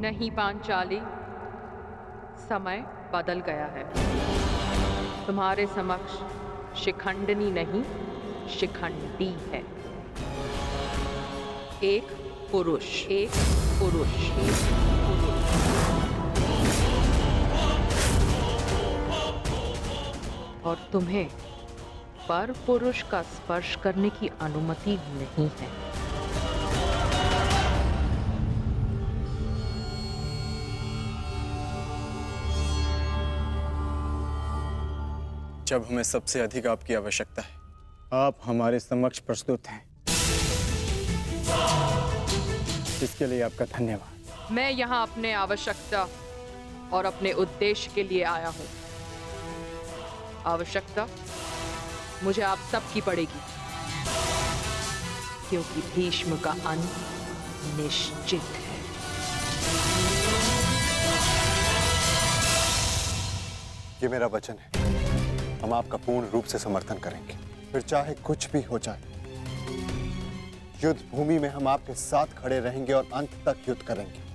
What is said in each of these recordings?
नहीं पांचाली, समय बदल गया है। तुम्हारे समक्ष शिखंडनी नहीं, शिखंडी है। एक पुरुष, एक पुरुष, एक पुरुष। और तुम्हें पर पुरुष का स्पर्श करने की अनुमति नहीं है। जब हमें सबसे अधिक आपकी आवश्यकता है, आप हमारे समक्ष प्रस्तुत हैं। इसके लिए आपका धन्यवाद। मैं यहाँ अपने आवश्यकता और अपने उद्देश्य के लिए आया हूँ। आवश्यकता मुझे आप सबकी पड़ेगी, क्योंकि भीष्म का अंत निश्चित है। ये मेरा वचन है, हम आपका पूर्ण रूप से समर्थन करेंगे, फिर चाहे कुछ भी हो जाए। युद्ध भूमि में हम आपके साथ खड़े रहेंगे और अंत तक युद्ध करेंगे।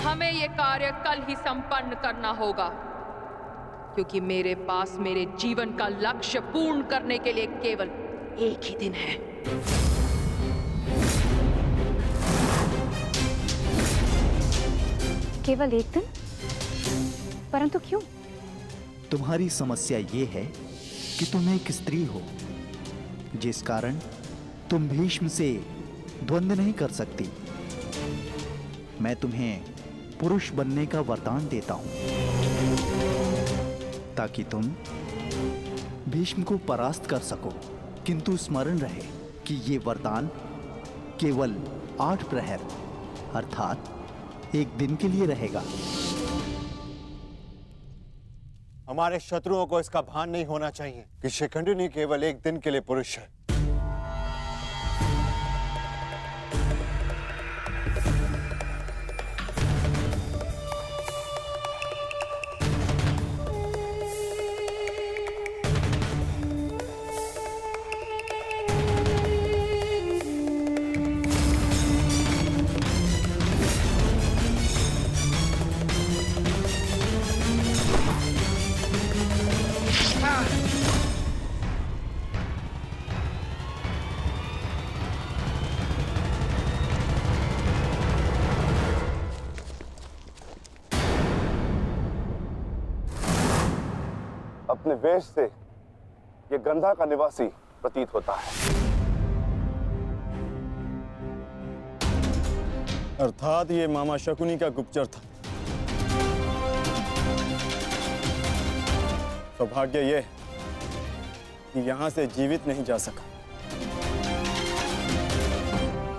हमें ये कार्य कल ही संपन्न करना होगा, क्योंकि मेरे पास मेरे जीवन का लक्ष्य पूर्ण करने के लिए केवल एक ही दिन है। केवल एक दिन? परंतु क्यों? तुम्हारी समस्या ये है कि तुम एक स्त्री हो, जिस कारण तुम भीष्म से द्वंद्व नहीं कर सकती। मैं तुम्हें पुरुष बनने का वरदान देता हूं, ताकि तुम भीष्म को परास्त कर सको। किंतु स्मरण रहे कि ये वरदान केवल 8 प्रहर अर्थात एक दिन के लिए रहेगा। हमारे शत्रुओं को इसका भान नहीं होना चाहिए कि शिखंडिनी केवल एक दिन के लिए पुरुष है। अपने वेश से ये गंधा का निवासी प्रतीत होता है। अर्थात ये मामा शकुनी का गुप्तचर था। सौभाग्य ये है कि यहां से जीवित नहीं जा सका।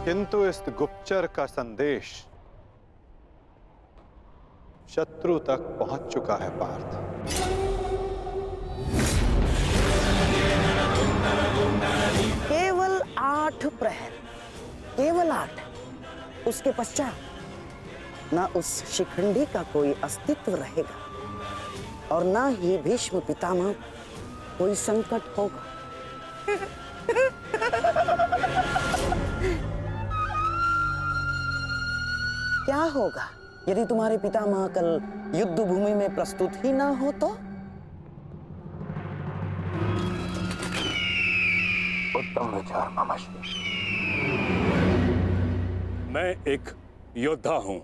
किंतु इस गुप्तचर का संदेश शत्रु तक पहुंच चुका है पार्थ। केवल 8 प्रहर, केवल 8। उसके पश्चात ना उस शिखंडी का कोई अस्तित्व रहेगा और ना ही भीष्म पितामह कोई संकट होगा। क्या होगा यदि तुम्हारे पितामह कल युद्ध भूमि में प्रस्तुत ही ना हो तो? उत्तम विचार मामाश्री। मैं एक योद्धा हूं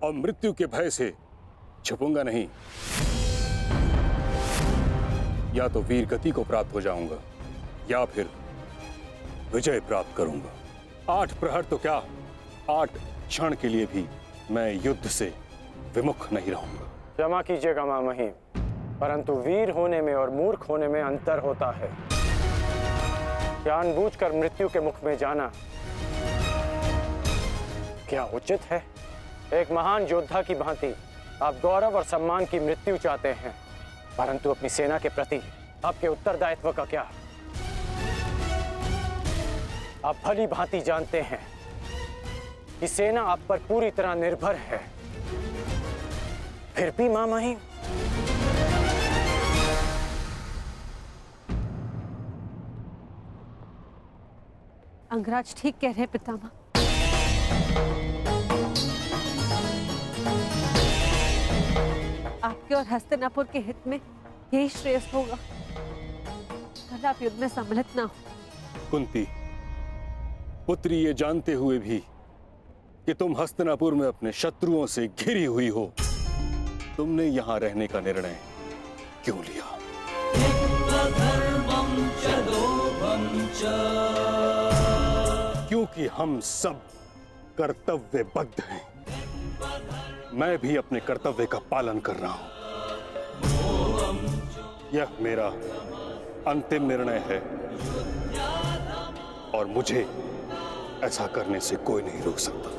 और मृत्यु के भय से छुपूंगा नहीं। या तो वीर गति को प्राप्त हो जाऊंगा या फिर विजय प्राप्त करूंगा। 8 प्रहर तो क्या, 8 क्षण के लिए भी मैं युद्ध से विमुख नहीं रहूंगा। क्षमा कीजिएगा मामही, परंतु वीर होने में और मूर्ख होने में अंतर होता है। जानबूझकर मृत्यु के मुख में जाना क्या उचित है? एक महान योद्धा की भांति आप गौरव और सम्मान की मृत्यु चाहते हैं, परंतु अपनी सेना के प्रति आपके उत्तरदायित्व का क्या? आप भली भांति जानते हैं कि सेना आप पर पूरी तरह निर्भर है। फिर भी मामही अंगराज ठीक कह रहे हैं पितामह। आपके और हस्तिनापुर के हित में यही श्रेष्ठ होगा। कल आप युद्ध में सम्मिलित ना हो। कुंती, पुत्री, ये जानते हुए भी कि तुम हस्तिनापुर में अपने शत्रुओं से घिरी हुई हो, तुमने यहां रहने का निर्णय क्यों लिया? क्योंकि हम सब कर्तव्यबद्ध हैं। मैं भी अपने कर्तव्य का पालन कर रहा हूं। यह मेरा अंतिम निर्णय है और मुझे ऐसा करने से कोई नहीं रोक सकता।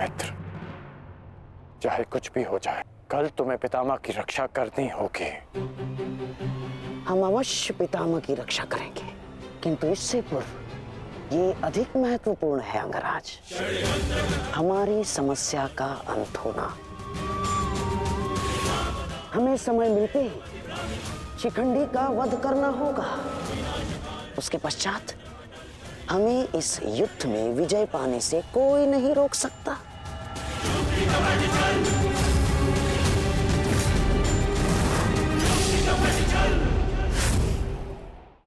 मित्र, चाहे कुछ भी हो जाए, कल तुम्हें पितामह की रक्षा करनी होगी। हम अवश्य पितामह की रक्षा करेंगे, किंतु इससे पूर्व ये अधिक महत्वपूर्ण है अंगराज, हमारी समस्या का अंत होना। हमें समय मिलते ही शिखंडी का वध करना होगा। उसके पश्चात हमें इस युद्ध में विजय पाने से कोई नहीं रोक सकता।